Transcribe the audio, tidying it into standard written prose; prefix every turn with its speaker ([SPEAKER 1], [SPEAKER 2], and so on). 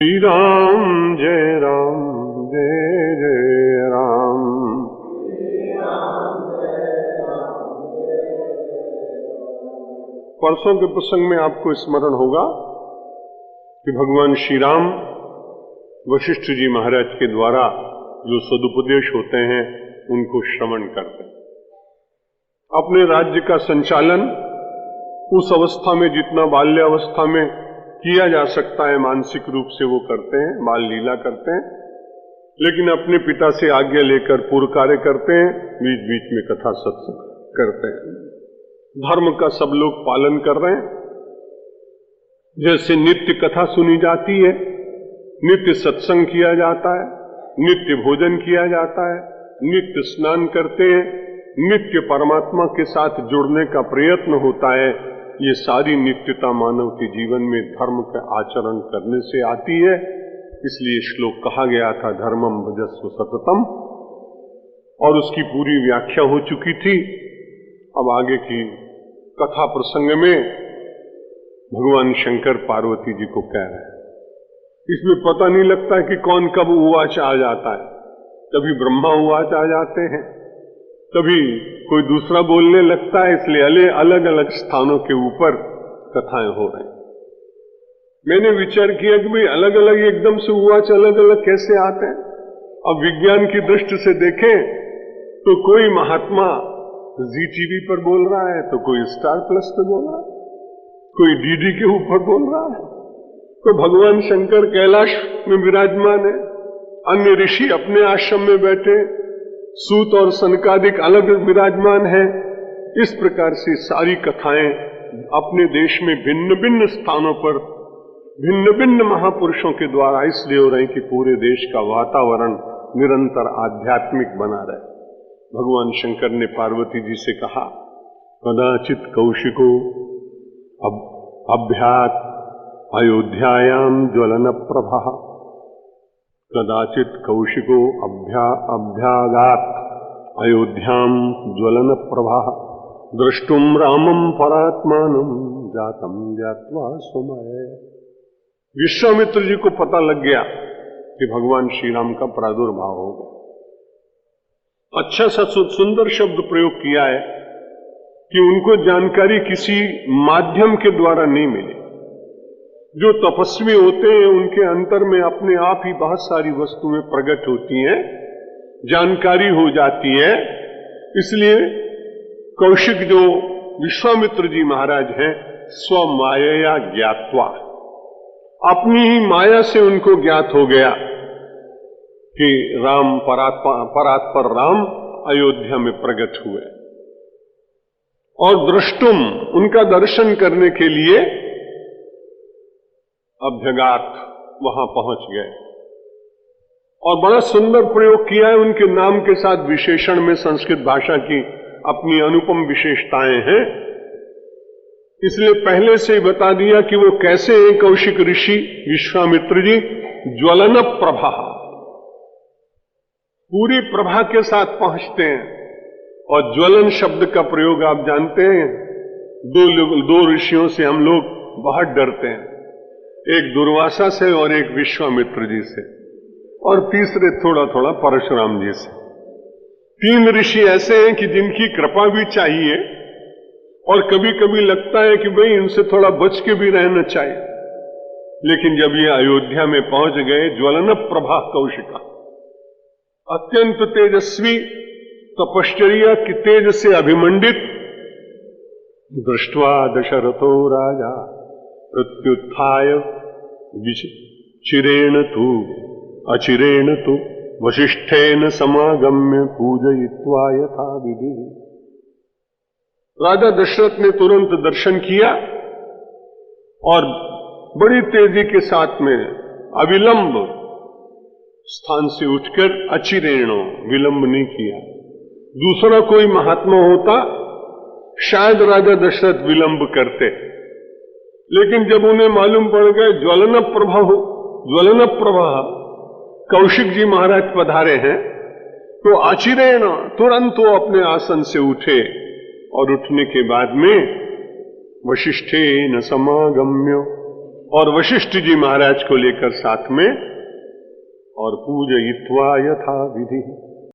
[SPEAKER 1] श्री राम जय जय राम। परसों के प्रसंग में आपको स्मरण होगा कि भगवान श्री राम वशिष्ठ जी महाराज के द्वारा जो सदुपदेश होते हैं उनको श्रवण करते हैं। अपने राज्य का संचालन उस अवस्था में जितना बाल्यावस्था में किया जा सकता है मानसिक रूप से वो करते हैं, बाल लीला करते हैं, लेकिन अपने पिता से आज्ञा लेकर पूर्व कार्य करते हैं, बीच बीच में कथा सत्संग करते हैं। धर्म का सब लोग पालन कर रहे हैं। जैसे नित्य कथा सुनी जाती है, नित्य सत्संग किया जाता है, नित्य भोजन किया जाता है, नित्य स्नान करते हैं, नित्य परमात्मा के साथ जुड़ने का प्रयत्न होता है। ये सारी नित्यता मानव के जीवन में धर्म का आचरण करने से आती है। इसलिए श्लोक कहा गया था धर्मम भजस्व सततम, और उसकी पूरी व्याख्या हो चुकी थी। अब आगे की कथा प्रसंग में भगवान शंकर पार्वती जी को कह रहे हैं। इसमें पता नहीं लगता कि कौन कब उवाच आ जाता है। कभी ब्रह्मा उवाच आ जाते हैं, कभी कोई दूसरा बोलने लगता है, इसलिए अलग अलग स्थानों के ऊपर कथाएं हो रही। मैंने विचार किया कि भाई अलग अलग एकदम से उवाच अलग अलग कैसे आते हैं। अब विज्ञान की दृष्टि से देखें तो कोई महात्मा जी टीवी पर बोल रहा है, तो कोई स्टार प्लस पे बोल रहा है, कोई डीडी के ऊपर बोल रहा है, तो भगवान शंकर कैलाश में विराजमान है, अन्य ऋषि अपने आश्रम में बैठे, सूत और सनकादिक अलग विराजमान है। इस प्रकार से सारी कथाएं अपने देश में भिन्न भिन्न स्थानों पर भिन्न भिन्न महापुरुषों के द्वारा इसलिए हो रहे कि पूरे देश का वातावरण निरंतर आध्यात्मिक बना रहे। भगवान शंकर ने पार्वती जी से कहा, कदाचित कौशिको अभ्यात अयोध्यायाम ज्वलन प्रभा, कदाचित कौशिको अभ्यागात अयोध्याम ज्वलन प्रभा, दृष्टुम रामम परात्मानम जातम ज्ञात्वा सुमय। विश्वामित्र जी को पता लग गया कि भगवान श्री राम का प्रादुर्भाव होगा। अच्छा सा सुंदर शब्द प्रयोग किया है कि उनको जानकारी किसी माध्यम के द्वारा नहीं मिली। जो तपस्वी होते हैं उनके अंतर में अपने आप ही बहुत सारी वस्तुएं प्रकट होती हैं, जानकारी हो जाती है। इसलिए कौशिक जो विश्वामित्र जी महाराज हैं, स्व माया ज्ञात्वा, अपनी ही माया से उनको ज्ञात हो गया कि राम परात्पर राम अयोध्या में प्रकट हुए, और दृष्टुम उनका दर्शन करने के लिए अभ्यगात वहां पहुंच गए। और बड़ा सुंदर प्रयोग किया है उनके नाम के साथ। विशेषण में संस्कृत भाषा की अपनी अनुपम विशेषताएं हैं, इसलिए पहले से ही बता दिया कि वो कैसे हैं कौशिक ऋषि विश्वामित्र जी। ज्वलन प्रभा, पूरी प्रभा के साथ पहुंचते हैं। और ज्वलन शब्द का प्रयोग आप जानते हैं, दो ऋषियों से हम लोग बहुत डरते हैं, एक दुर्वासा से और एक विश्वामित्र जी से, और तीसरे थोड़ा थोड़ा परशुराम जी से। तीन ऋषि ऐसे हैं कि जिनकी कृपा भी चाहिए, और कभी कभी लगता है कि भाई इनसे थोड़ा बच के भी रहना चाहिए। लेकिन जब ये अयोध्या में पहुंच गए, ज्वलन प्रभा कौशिका, अत्यंत तेजस्वी, तपश्चर्या की तेज से अभिमंडित, दृष्ट्वा दशरथो राजा प्रत्युत्थाय चिरेण तु अचिरेण तु वशिष्ठेन समागम्य पूजयित्वा यथा विधि। राजा दशरथ ने तुरंत दर्शन किया और बड़ी तेजी के साथ में अविलंब स्थान से उठकर अचिरेण, विलंब नहीं किया। दूसरा कोई महात्मा होता शायद राजा दशरथ विलंब करते, लेकिन जब उन्हें मालूम पड़ गया ज्वलन प्रभा कौशिक जी महाराज पधारे हैं, तो आचिरेण तुरंत वो अपने आसन से उठे, और उठने के बाद में वशिष्ठेन समागम्य और वशिष्ठ जी महाराज को लेकर साथ में, और पूजयित्वा यथा विधि।